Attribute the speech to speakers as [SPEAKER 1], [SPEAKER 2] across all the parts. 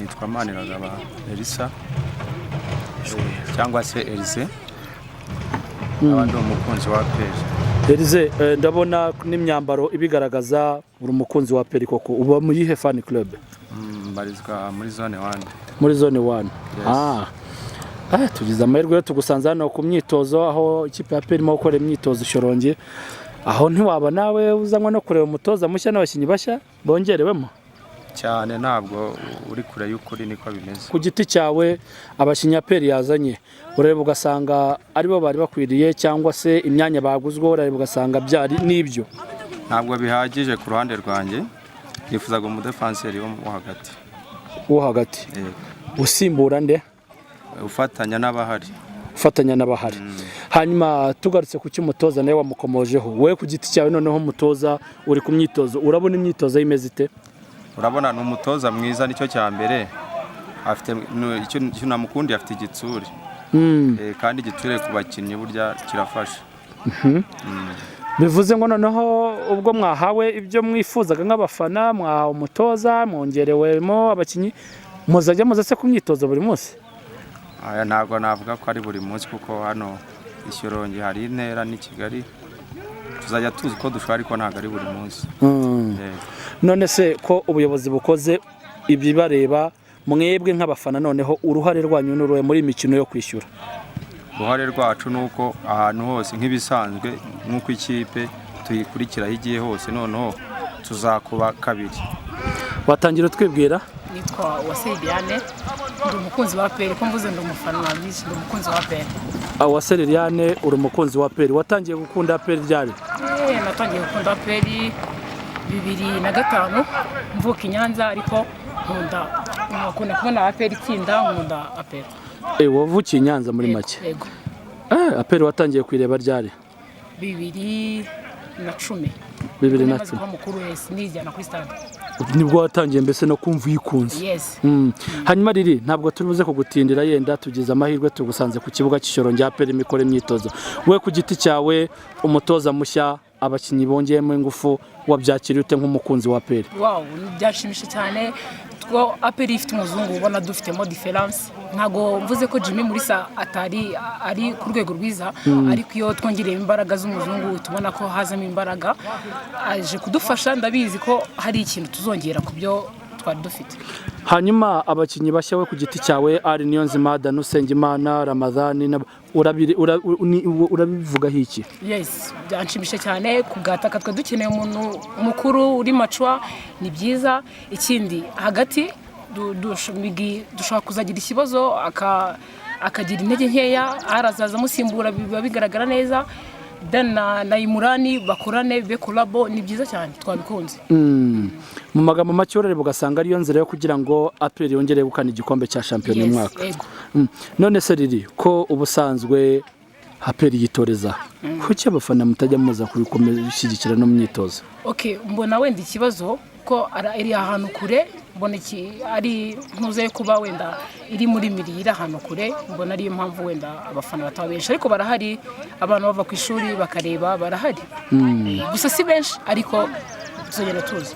[SPEAKER 1] nitwa Maniragaba Elisa cyangwa se Elise abandi umukunzi wa APR.
[SPEAKER 2] Elize, ndabona n'imyambaro ibigaragaza uri umukunzi wa APR koko. Uba mu yihe fan club?
[SPEAKER 1] Mbarizwa muri zone 1.
[SPEAKER 2] Muri zone 1.
[SPEAKER 1] Yes.
[SPEAKER 2] Tugize amahirwe yo tugusanze hano ku myitozo aho ikipe ya APR irimo gukora imyitozo Shyorongi. Aho ntiwaba nawe uzanwa no kureba umutoza mushya n'abakinyi bashya bongerewemo?
[SPEAKER 1] Cyane ntabwo uri kure y'ukuri niko bimeze.
[SPEAKER 2] Ku giti cyawe abakinyi APR yazanye ureba ugasanga aribo bari bakwiriye cyangwa se imyanya baguzweho ureba ugasanga byari nibyo?
[SPEAKER 1] Ntabwo bihagije ku ruhande rwanjye. Nifuzaga umudefenseri wo hagati.
[SPEAKER 2] Wo hagati. Usimbura nde?
[SPEAKER 1] Ufatanya n'abahari.
[SPEAKER 2] Ufatanya n'abahari. Hanyuma tugarutse ku cy'umutoza nawe wamukomojeho. We ku giti cyawe noneho umutoza uri ku myitozo urabona imyitozo y'imeze ite?
[SPEAKER 1] Urabona ni umutoza mwiza nicyo cya mbere. Afite icyo namukundi afite igitsure. Kandi igitsure ku bakinnyi burya kirafasha.
[SPEAKER 2] Bivuze ngo noneho ubwo mwahawe ibyo mwifuzaga nk'abafana mwahawe umutoza mwongerewemo abakinyi muzajya muzase ku myitozo buri munsi?
[SPEAKER 1] Aya ntabwo navuga ko ari buri munsi kuko hano Ishyorongi hari intera ni Kigali tuzajya tuzi ko dushobora ariko ntabwo ari buri munsi.
[SPEAKER 2] None se ko ubuyobozi bukoze ibibareba mwebwe nk'abafana noneho uruhare rwanyu n'uruhe muri imikino yo kwishyura?
[SPEAKER 1] Uruhare rwacu nuko ahantu hose nk'ibisanzwe nk'uko ikipe tuyikurikira igiye hose noneho tuzakuba kabiri.
[SPEAKER 2] Watangira twibwira?
[SPEAKER 3] Nitwa Uwase Liliane ndi umukunzi wa APR ko mvuze ndi umufana wa byinshi ndi umukunzi wa APR.
[SPEAKER 2] Uwase Liliane uri umukunzi wa APR watangiye gukunda APR ryari?
[SPEAKER 3] Natangiye gukunda APR 2005 mvuka i Nyanza ariko nkunda kubona APR itsinda nkunda APR.
[SPEAKER 2] Wavukiye i Nyanza muri make?
[SPEAKER 3] Yego.
[SPEAKER 2] APR watangiye kwireba ryari?
[SPEAKER 3] 2010.
[SPEAKER 2] 2010.
[SPEAKER 3] Mukuru wese nijyana kuri stade.
[SPEAKER 2] Nibwo watangiye mbese no kumva uyikunze?
[SPEAKER 3] Yes.
[SPEAKER 2] Hanyuma riri ntabwo turi buze kugutindira yenda tugize amahirwe tugusanze ku kibuga cy'Ishyorongi APR imikore imyitozo. We ku giti cyawe umutoza mushya abakinyi bongeyemo ingufu wabyakiriye ute nk'umukunzi wa APR?
[SPEAKER 3] Wow, byashimisha cyane. Two APR ifite umuzungu ubona dufitemo difference. Ntago mvuze ko Jimmy Mulisa ari ku rwego rwiza ariko iyo twongereye imbaraga z'umuzungu tubona ko hazamo imbaraga aje kudufasha ndabizi ko hari ikintu tuzongera ku byo twari dufite.
[SPEAKER 2] Hanyuma abakinyi bashya we ku giti cyawe ari Niyonzima Danu Sengimana Ramadhani urabivugaho iki?
[SPEAKER 3] Yes, byanshimisha cyane kugataka twa dukeneye umuntu mukuru uri macwa ni byiza. Ikindi hagati dushobora kuzagira ikibazo akagira intege nkeya arazaza musimbura biba bigaragara neza. Na Imurani bakorane be collabo ni byiza cyane twabikunze.
[SPEAKER 2] Mu magambo make urareba ugasanga ariyo nzira yo kugira ngo APR yongere gukana igikombe cya shampiyona uyu mwaka. None se riri ko ubusanzwe APR yitoreza kuki abafana mutajya muza kubikomeza gushyigikira no myitozo?
[SPEAKER 3] Mbona wenda ikibazo ko ari ahantu kure mbona ari ntuze kuba wenda iri muri mirira ahantu kure mbona ariyo mpamvu wenda abafana bataba benshi ariko barahari abantu bava ku ishuri bakareba barahari. Gusa si benshi ariko tuzogera tuzi.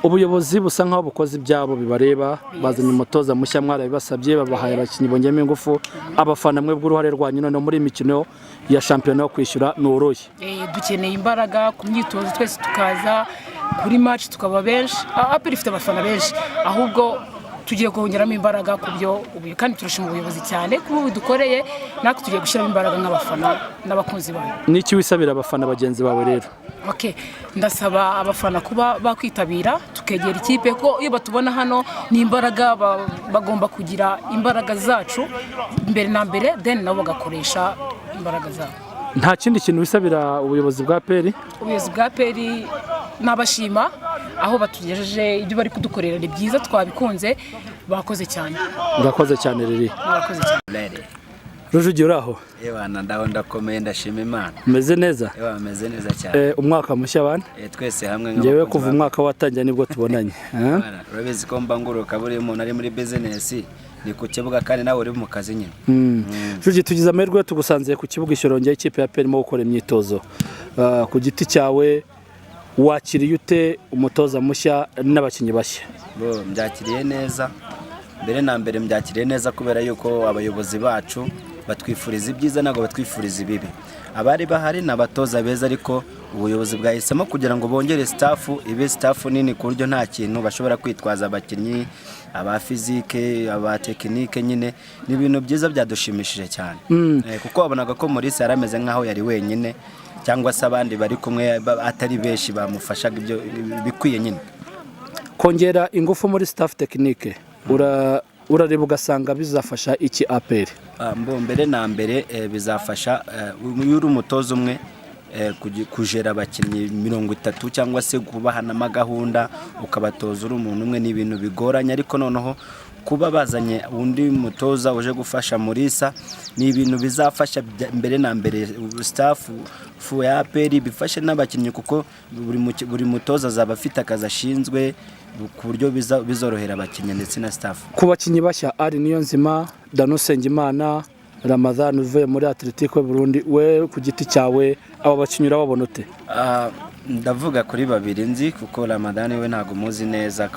[SPEAKER 2] Ubuyobozi busa nkaho bukoze ibyabo bibareba bazanye umutoza mushya mwarabibasabye babahaye abakinyi bongeyemo ingufu abafana mwebwe uruhare rwanyu none muri imikino ya shampiyona yo kwishyura n'uruhe?
[SPEAKER 3] Dukeneye imbaraga ku myitozo twese tukaza kuri match tukaba benshi. APR ifite abafana benshi ahubwo tugiye kongeramo imbaraga ku byo kandi turashima ubuyobozi cyane kuba bidukoreye natwe tugiye gushyiramo imbaraga nk'abafana n'abakunzi bawe.
[SPEAKER 2] Niki wisabira abafana bagenzi bawe rero?
[SPEAKER 3] Ndasaba abafana kuba bakwitabira tukegera ikipe ko iyo batubona hano ni imbaraga bagomba kugira imbaraga zacu mbere na mbere then nabo bagakoresha imbaraga zabo.
[SPEAKER 2] Nta kindi kintu wisabira ubuyobozi bwa APR?
[SPEAKER 3] Ubuyobozi bwa APR nabashima aho batugejeje ibyo bari kudukorera ni byiza twabikunze bakoze cyane.
[SPEAKER 2] Urakoze cyane riri.
[SPEAKER 3] Urakoze cyane.
[SPEAKER 2] Rujugi uraho?
[SPEAKER 4] Ewana ndakomeye ndashima Imana.
[SPEAKER 2] Umeze neza?
[SPEAKER 4] Ameze neza cyane.
[SPEAKER 2] Umwaka mushya bana?
[SPEAKER 4] Twese hamwe
[SPEAKER 2] ngewe kuva umwaka watangiye nibwo tubonanye.
[SPEAKER 4] Urabizi ko mbanguruka buri umuntu ari muri business ni ku kibuga kandi nawe uri mu kazi nyine.
[SPEAKER 2] Rujugi tugize amahirwe tugusanze ku kibuga Ishyorongi ikipe ya APR irimo gukora imyitozo. Ku giti cyawe wakiriye ute umutoza mushya n'abakinyi bashya?
[SPEAKER 4] Byakiriye neza mbere na mbere mbyakiriye neza kubera yuko abayobozi bacu batwifuriza ibyiza ntabwo batwifuriza ibibi. Abari bahari ni abatoza beza, ariko ubuyobozi bwahisemo kugira ngo bongere staff ibe staff nini ku buryo nta kintu bashobora kwitwaza abakinnyi, aba fizike, aba tekinike. Nyine ni ibintu byiza byadushimishije cyane kuko wabonaga ko Maurice yarameze nkaho yari wenyine cyangwa se abandi bari kumwe atari benshi bamufashaga ibyo bikwiye. Nyine
[SPEAKER 2] kongera ingufu muri staff tekinike urareba ugasanga bizafasha iki APR?
[SPEAKER 4] Mbere na mbere bizafasha uri umutoza umwe kujera abakinnyi 30 cyangwa se kubahanamo gahunda ukabatoza uri umuntu umwe ni ibintu bigoranye, ariko noneho kuba bazanye undi mutoza uje gufasha Maurice ni ibintu bizafasha mbere na mbere staff ya APR, bifashe n'abakinnyi kuko buri mutoza azaba afite akazi ashinzwe ku buryo bizorohera abakinnyi ndetse na staff.
[SPEAKER 2] Ku bakinnyi bashya ari Niyonzima, Dano Sengimana, Ramadhan uvuye muri Atletico Burundi, we ku giti cyawe abo bakinnyi urababona ute?
[SPEAKER 4] Ndavuga kuri babiri nzi kuko Ramadhan we ntago muzi neza,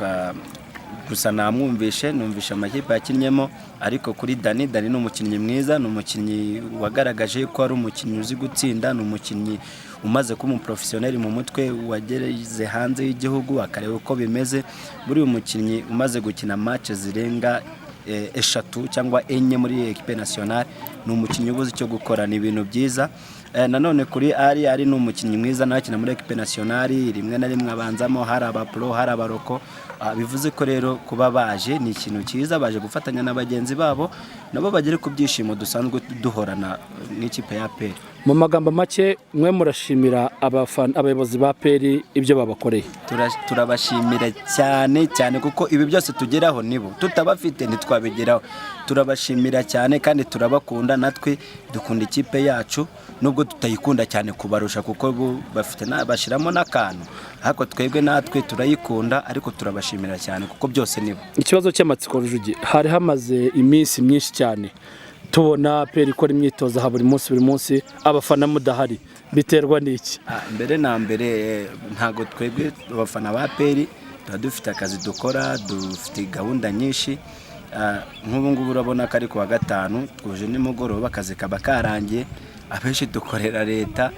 [SPEAKER 4] gusa namwumvishe numvisha amakipe yakinnyemo, ariko kuri Dani ni umukinnyi mwiza, ni umukinnyi wagaragaje ko ari umukinnyi uzi gutsinda, ni umukinnyi umaze kuba umuprofessionnel mu mutwe, wagereze hanze y'igihugu akareba uko bimeze. Buri umukinnyi umaze gukina match zirenga 3 cyangwa 4 muri equipe nationale, ni umukinnyi ubuze icyo gukora, ni ibintu byiza. Nanone kuri ari ni umukinnyi mwiza nakina muri equipe nationale, rimwe na rimwe abanzamo hari aba pro hari abaroko. Bivuze ko rero kuba baje ni ikintu cyiza, baje gufatanya n'abagenzi babo nabo bagere ku byishimo dusanzwe duhorana n'ikipe ya APR.
[SPEAKER 2] Mu magambo make mwe murashimira abayobozi ba APR ibyo babakoreye?
[SPEAKER 4] Turabashimira cyane cyane kuko ibi byose tugeraho nibo, tutabafite ntitwabigeraho. Turabashimira cyane kandi turabakunda, natwe dukunda ikipe yacu nubwo tutayikunda cyane kubarusha kuko bafite bashiramo n'akantu, ariko twebwe natwe turayikunda, ariko turabashimira cyane kuko byose nibo.
[SPEAKER 2] Ikibazo cy'amatsiko Rujugi, hari hamaze iminsi myinshi cyane tubona APR ikora imyitozo ha buri munsi abafana mudahari, biterwa n'iki?
[SPEAKER 4] Mbere na mbere ntago twebwe abafana ba APR tuba dufite akazi dukora, dufite gahunda nyinshi. Nk'ubu ngubu urabona ko ari ku wa gatanu twuje nimugoroba akazi kaba karangiye, abenshi dukorera leta,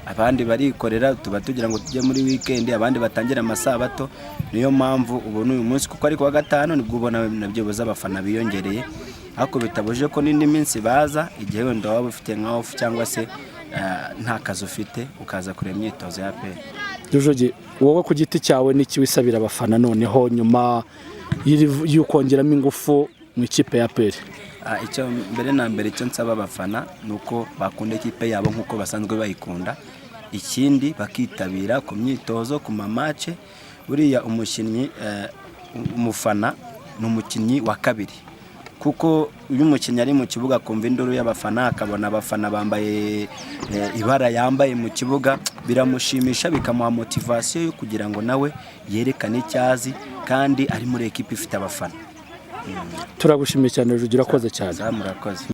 [SPEAKER 4] abandi barikorera, tuba tugira ngo tujye muri weekend, abandi batangira amasabato. Niyo mpamvu ubona uyu munsi kuko ari ku wa gatanu nibwo ubona nabyo abafana biyongereye, ariko bitabuje ko n'indi minsi baza igihe wenda waba ufite nka off cyangwa se nta kazi ufite ukaza kureba imyitozo ya APR.
[SPEAKER 2] Rujugi, wowe ku giti cyawe n'iki wisabira abafana noneho nyuma y'ukongeramo ingufu mu ikipe ya APR?
[SPEAKER 4] Icyo mbere na mbere icyo nsaba abafana nuko bakunda ikipe yabo nkuko basanzwe bayikunda, ikindi bakitabira ku myitozo ku mamace. Buriya umukinnyi umufana ni umukinnyi wa kabiri, kuko uyu mukinnyi ari mu kibuga kumva induru y'abafana, akabona abafana bambaye ibara yambaye mu kibuga, biramushimisha bikamuha motivation yo kugira ngo nawe yerekane icyazi kandi ari muri equipe ifite abafana.
[SPEAKER 2] Turagushimiye cyane Rujugi, urakoze cyane.
[SPEAKER 4] Murakoze.